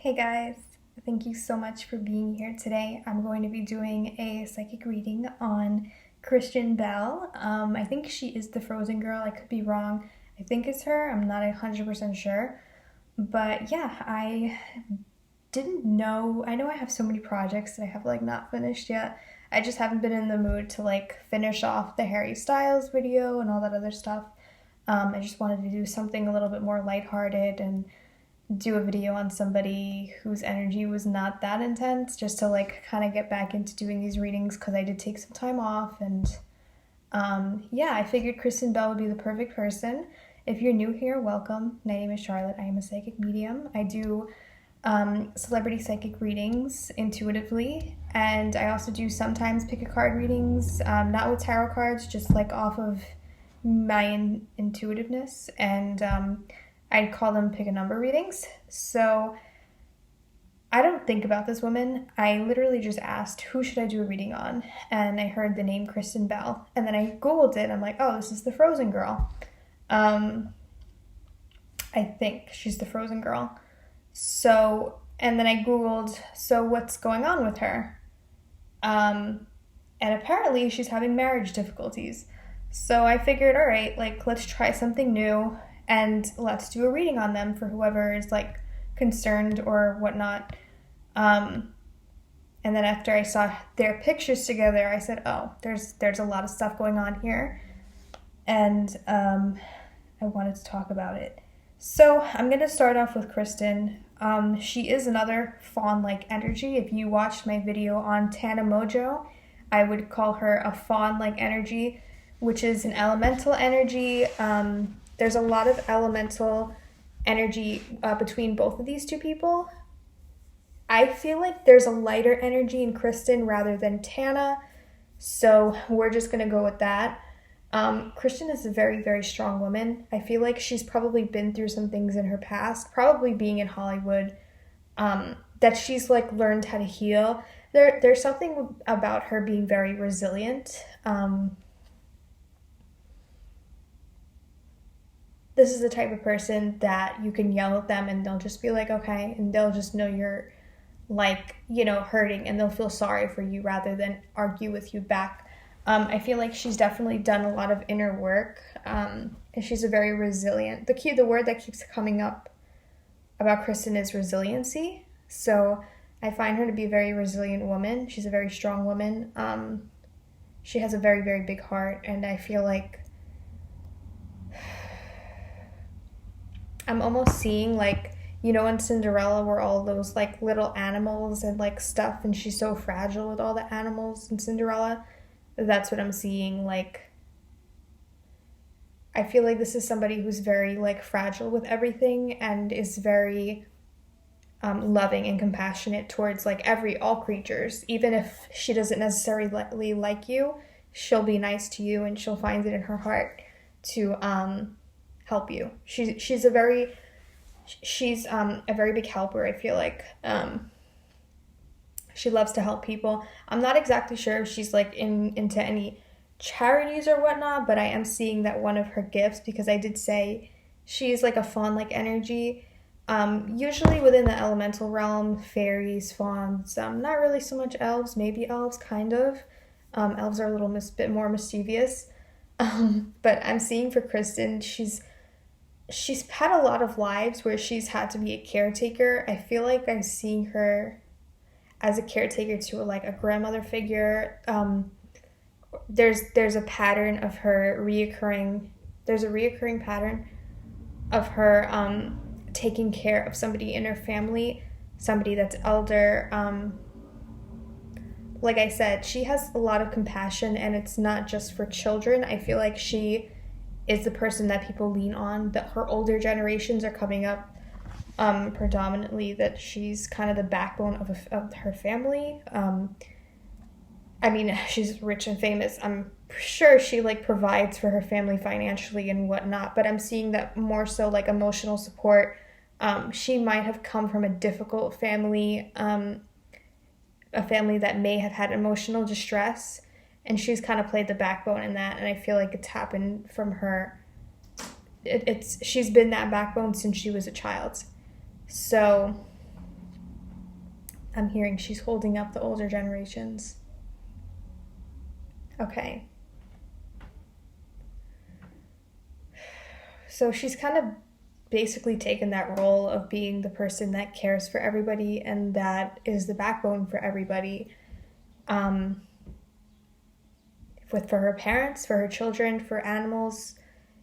Hey guys, thank you so much for being here today. I'm going to be doing a psychic reading on Kristen Bell. I think she is the Frozen girl. I could be wrong. I think it's her. I'm not 100% sure. But yeah, I didn't know. I know I have so many projects that I have not finished yet. I just haven't been in the mood to finish off the Harry Styles video and all that other stuff. I just wanted to do something a little bit more lighthearted and do a video on somebody whose energy was not that intense, just to kind of get back into doing these readings because I did take some time off. And yeah, I figured Kristen Bell would be the perfect person. If you're new here, welcome. My name is Charlotte. I am a psychic medium. I do celebrity psychic readings intuitively, and I also do sometimes pick a card readings, not with tarot cards, just off of my intuitiveness, and I'd call them pick a number readings. So I don't think about this woman. I literally just asked, who should I do a reading on? And I heard the name Kristen Bell. And then I Googled it. I'm like, oh, this is the Frozen girl. I think she's the Frozen girl. So, and then I Googled, so what's going on with her? And apparently she's having marriage difficulties. So I figured, all right, let's try something new. And let's do a reading on them for whoever is concerned or whatnot. And then after I saw their pictures together, I said, oh, there's a lot of stuff going on here. And I wanted to talk about it. So I'm going to start off with Kristen. She is another fawn-like energy. If you watched my video on Tana Mojo, I would call her a fawn-like energy, which is an elemental energy. There's a lot of elemental energy between both of these two people. I feel like there's a lighter energy in Kristen rather than Tana, so we're just going to go with that. Kristen is a very, very strong woman. I feel like she's probably been through some things in her past, probably being in Hollywood, that she's learned how to heal. There's something about her being very resilient. This is the type of person that you can yell at them and they'll just be like, okay, and they'll just know you're hurting, and they'll feel sorry for you rather than argue with you back. I feel like she's definitely done a lot of inner work, and she's a very resilient. The word that keeps coming up about Kristen is resiliency. So I find her to be a very resilient woman. She's a very strong woman. She has a very, very big heart, and I feel like I'm almost seeing in Cinderella where all those little animals and stuff, and she's so fragile with all the animals in Cinderella. That's what I'm seeing. I feel like this is somebody who's very fragile with everything and is very loving and compassionate towards all creatures. Even if she doesn't necessarily like you, she'll be nice to you, and she'll find it in her heart to help you. She's a very big helper. I feel like she loves to help people. I'm not exactly sure if she's into any charities or whatnot, but I am seeing that one of her gifts, because I did say she's a fawn-like energy. Usually within the elemental realm, fairies, fawns, not really so much elves, maybe elves, kind of. Elves are a little bit more mischievous. But I'm seeing for Kristen, she's had a lot of lives where she's had to be a caretaker. I feel like I'm seeing her as a caretaker to a grandmother figure. There's a pattern of her there's a reoccurring pattern of her taking care of somebody in her family, somebody that's elder. Like I said, she has a lot of compassion, and it's not just for children. I feel like she is the person that people lean on, that her older generations are coming up predominantly, that she's kind of the backbone of her family. I mean, she's rich and famous. I'm sure she provides for her family financially and whatnot, but I'm seeing that more so emotional support. She might have come from a difficult family, a family that may have had emotional distress, and she's kind of played the backbone in that, and I feel like it's happened from her. She's been that backbone since she was a child. So I'm hearing she's holding up the older generations. Okay. So she's kind of basically taken that role of being the person that cares for everybody and that is the backbone for everybody. For her parents, for her children, for animals,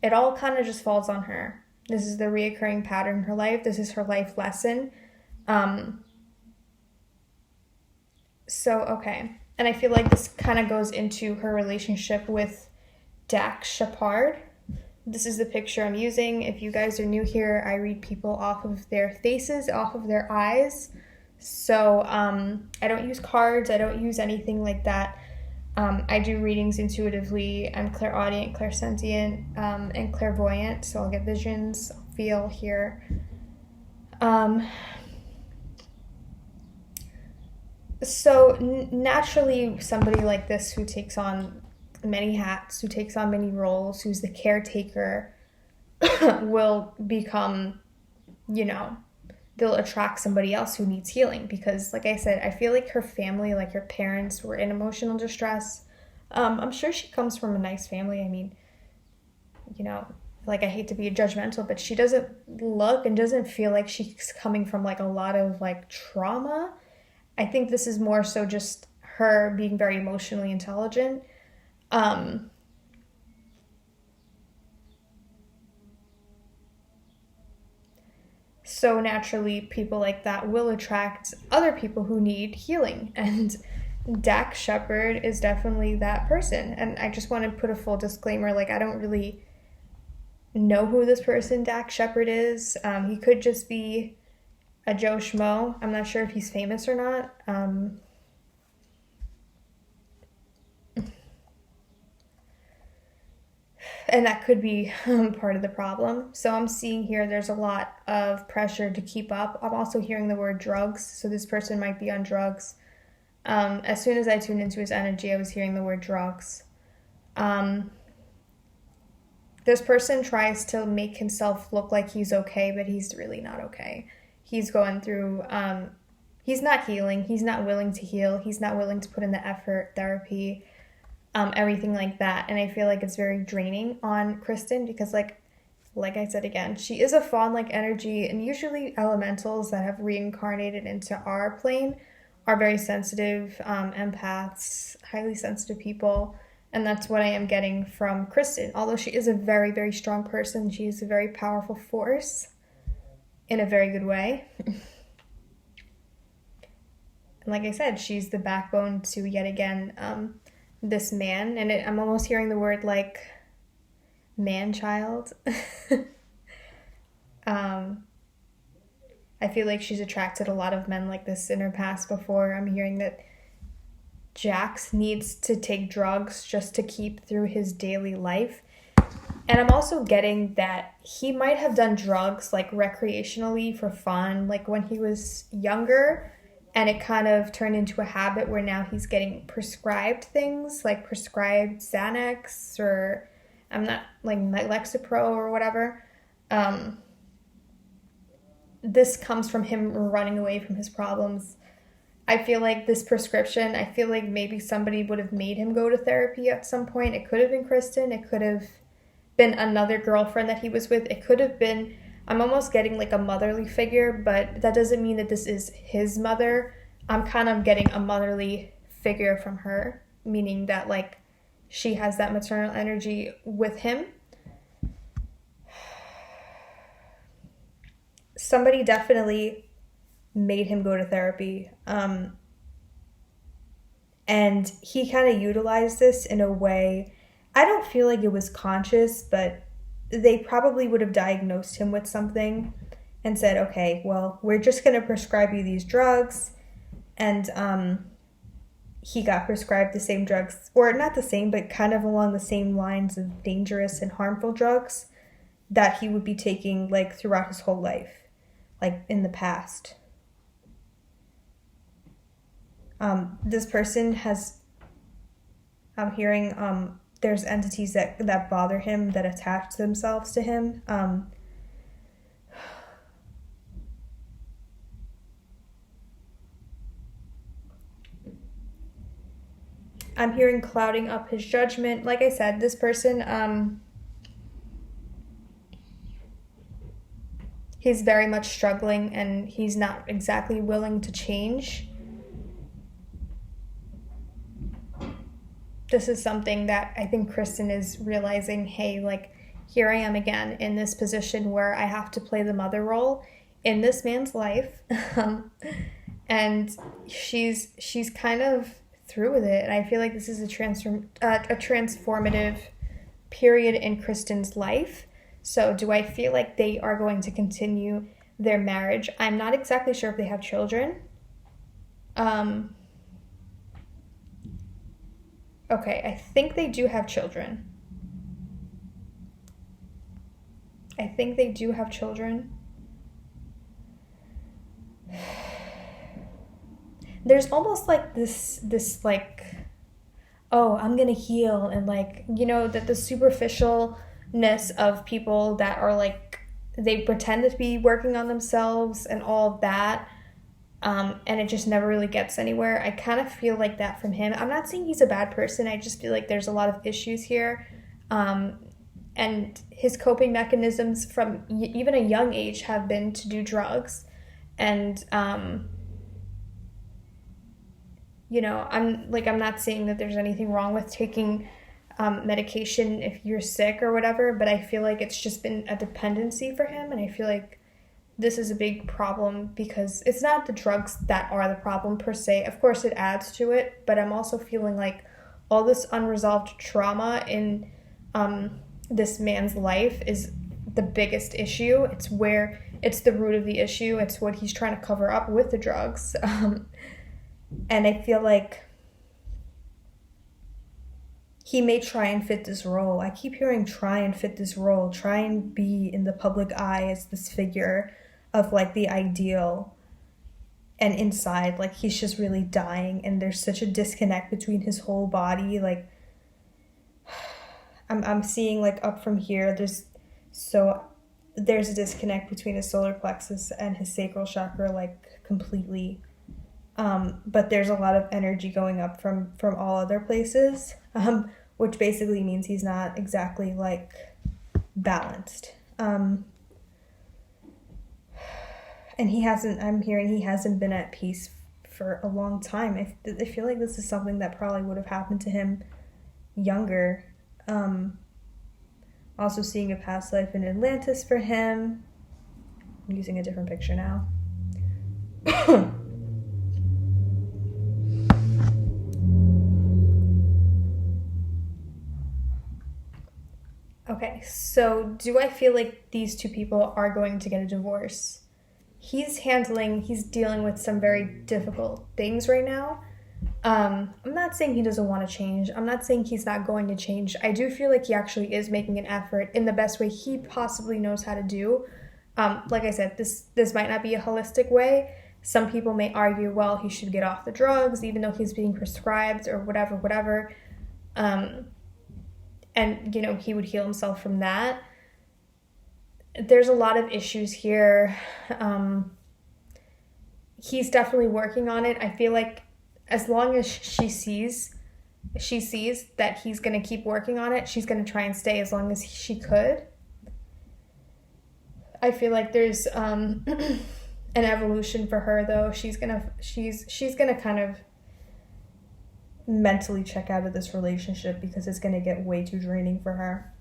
it all kind of just falls on her. This is the reoccurring pattern in her life. This is her life lesson. Okay. And I feel like this kind of goes into her relationship with Dax Shepard. This is the picture I'm using. If you guys are new here, I read people off of their faces, off of their eyes. So I don't use cards. I don't use anything like that. I do readings intuitively. I'm clairaudient, clairsentient, and clairvoyant. So I'll get visions, feel, hear. So naturally, somebody like this who takes on many hats, who takes on many roles, who's the caretaker, will become, they'll attract somebody else who needs healing. Because, like I said, I feel like her family, like her parents, were in emotional distress. I'm sure she comes from a nice family. I mean, I hate to be judgmental, but she doesn't look and doesn't feel like she's coming from like a lot of like trauma. I think this is more so just her being very emotionally intelligent. So naturally, people like that will attract other people who need healing. And Dax Shepard is definitely that person. And I just want to put a full disclaimer, I don't really know who this person Dax Shepard is. He could just be a Joe Schmo. I'm not sure if he's famous or not. And that could be part of the problem. So I'm seeing here there's a lot of pressure to keep up. I'm also hearing the word drugs. So this person might be on drugs. As soon as I tuned into his energy, I was hearing the word drugs. This person tries to make himself look like he's okay, but he's really not okay. He's going through, he's not healing. He's not willing to heal. He's not willing to put in the effort, therapy, everything like that. And I feel like it's very draining on Kristen because like I said again, she is a fawn-like energy, and usually elementals that have reincarnated into our plane are very sensitive, empaths, highly sensitive people. And that's what I am getting from Kristen. Although she is a very, very strong person, she is a very powerful force in a very good way. And like I said, she's the backbone to, yet again, this man. And I'm almost hearing the word like man-child. I feel like she's attracted a lot of men like this in her past before. I'm hearing that Jax needs to take drugs just to keep through his daily life. And I'm also getting that he might have done drugs like recreationally for fun, like when he was younger, and it kind of turned into a habit where now he's getting prescribed things, like prescribed Xanax or I'm not like Lexapro or whatever. This comes from him running away from his problems. I feel like this prescription, I feel like maybe somebody would have made him go to therapy at some point. It could have been Kristen. It could have been another girlfriend that he was with. It could have been, I'm almost getting like a motherly figure, but that doesn't mean that this is his mother. I'm kind of getting a motherly figure from her, meaning that like she has that maternal energy with him. Somebody definitely made him go to therapy. And he kind of utilized this in a way, I don't feel like it was conscious, but they probably would have diagnosed him with something and said, okay, well, we're just going to prescribe you these drugs. And he got prescribed the same drugs, or not the same, but kind of along the same lines of dangerous and harmful drugs that he would be taking like throughout his whole life, like in the past. This person has, I'm hearing, there's entities that bother him, that attach themselves to him. I'm hearing clouding up his judgment. Like I said, this person, he's very much struggling and he's not exactly willing to change. This is something that I think Kristen is realizing, hey, like, here I am again in this position where I have to play the mother role in this man's life. And she's kind of through with it. And I feel like this is a transformative period in Kristen's life. So do I feel like they are going to continue their marriage? I'm not exactly sure if they have children. Okay, I think they do have children. There's almost like this like, oh, I'm gonna heal, and like, you know, that the superficialness of people that are like, they pretend to be working on themselves and all of that, and it just never really gets anywhere. I kind of feel like that from him. I'm not saying he's a bad person. I just feel like there's a lot of issues here. And his coping mechanisms from even a young age have been to do drugs. And, you know, I'm not saying that there's anything wrong with taking medication if you're sick or whatever, but I feel like it's just been a dependency for him. And I feel like this is a big problem because it's not the drugs that are the problem per se. Of course, it adds to it, but I'm also feeling like all this unresolved trauma in this man's life is the biggest issue. It's the root of the issue. It's what he's trying to cover up with the drugs. And I feel like he may try and fit this role. I keep hearing try and fit this role, try and be in the public eye as this figure of like the ideal, and inside like he's just really dying, and there's such a disconnect between his whole body. Like I'm seeing like up from here, there's a disconnect between his solar plexus and his sacral chakra, like completely. But there's a lot of energy going up from all other places, which basically means he's not exactly like balanced. And I'm hearing he hasn't been at peace for a long time. I feel like this is something that probably would have happened to him younger. Also seeing a past life in Atlantis for him. I'm using a different picture now. Okay, so do I feel like these two people are going to get a divorce? He's dealing with some very difficult things right now. I'm not saying he doesn't want to change. I'm not saying he's not going to change. I do feel like he actually is making an effort in the best way he possibly knows how to do. Like I said, this might not be a holistic way. Some people may argue, well, he should get off the drugs, even though he's being prescribed or whatever. And, you know, he would heal himself from that. There's a lot of issues here. He's definitely working on it. I feel like as long as she sees that he's going to keep working on it, she's going to try and stay as long as she could. I feel like there's an evolution for her, though. She's gonna kind of mentally check out of this relationship because it's going to get way too draining for her.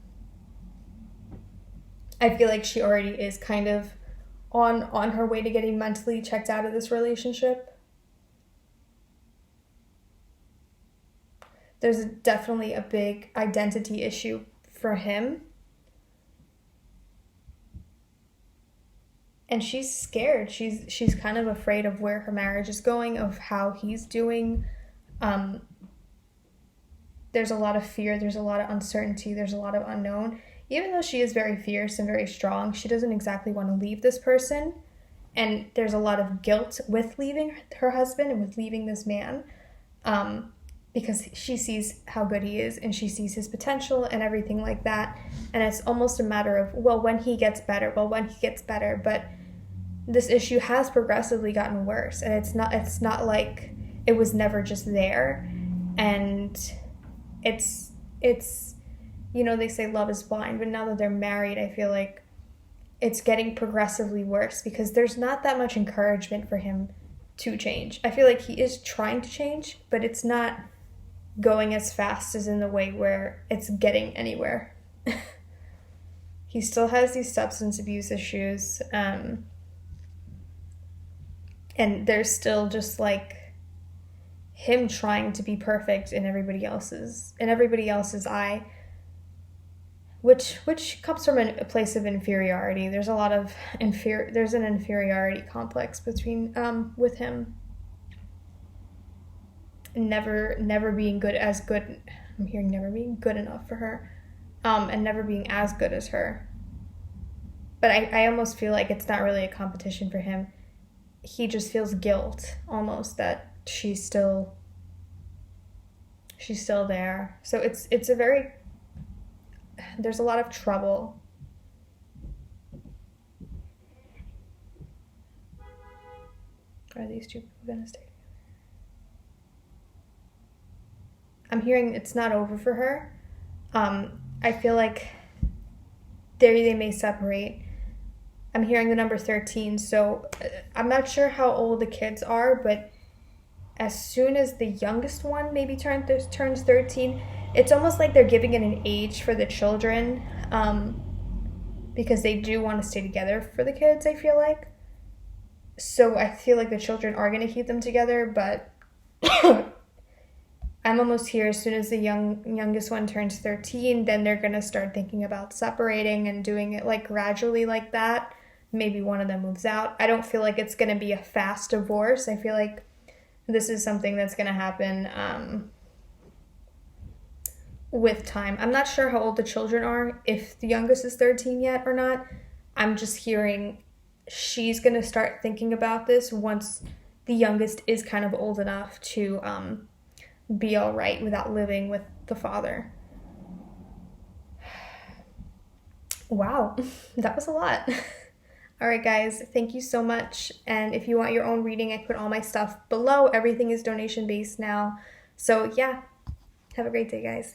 I feel like she already is kind of on her way to getting mentally checked out of this relationship. There's definitely a big identity issue for him. And she's scared. She's kind of afraid of where her marriage is going, of how he's doing. There's a lot of fear. There's a lot of uncertainty. There's a lot of unknown. Even though she is very fierce and very strong, she doesn't exactly want to leave this person. And there's a lot of guilt with leaving her husband and with leaving this man, because she sees how good he is and she sees his potential and everything like that. And it's almost a matter of, when he gets better. But this issue has progressively gotten worse. And it's not like it was never just there. And it's you know, they say love is blind, but now that they're married, I feel like it's getting progressively worse because there's not that much encouragement for him to change. I feel like he is trying to change, but it's not going as fast as in the way where it's getting anywhere. He still has these substance abuse issues, and there's still just like him trying to be perfect in everybody else's eye, which comes from a place of inferiority. There's a lot of there's an inferiority complex between with him. Never being good. I'm hearing never being good enough for her, and never being as good as her. But I almost feel like it's not really a competition for him. He just feels guilt almost that she's still there. So it's a very, there's a lot of trouble. Are these two people gonna stay? I'm hearing it's not over for her. I feel like they may separate. I'm hearing the number 13, so I'm not sure how old the kids are, but as soon as the youngest one maybe turns 13, it's almost like they're giving it an age for the children, because they do want to stay together for the kids, I feel like. So I feel like the children are going to keep them together, but I'm almost here as soon as the youngest one turns 13, then they're going to start thinking about separating and doing it like gradually like that. Maybe one of them moves out. I don't feel like it's going to be a fast divorce. I feel like this is something that's going to happen with time. I'm not sure how old the children are, if the youngest is 13 yet or not. I'm just hearing she's going to start thinking about this once the youngest is kind of old enough to be all right without living with the father. Wow, that was a lot. All right, guys, thank you so much. And if you want your own reading, I put all my stuff below. Everything is donation-based now. So yeah, have a great day, guys.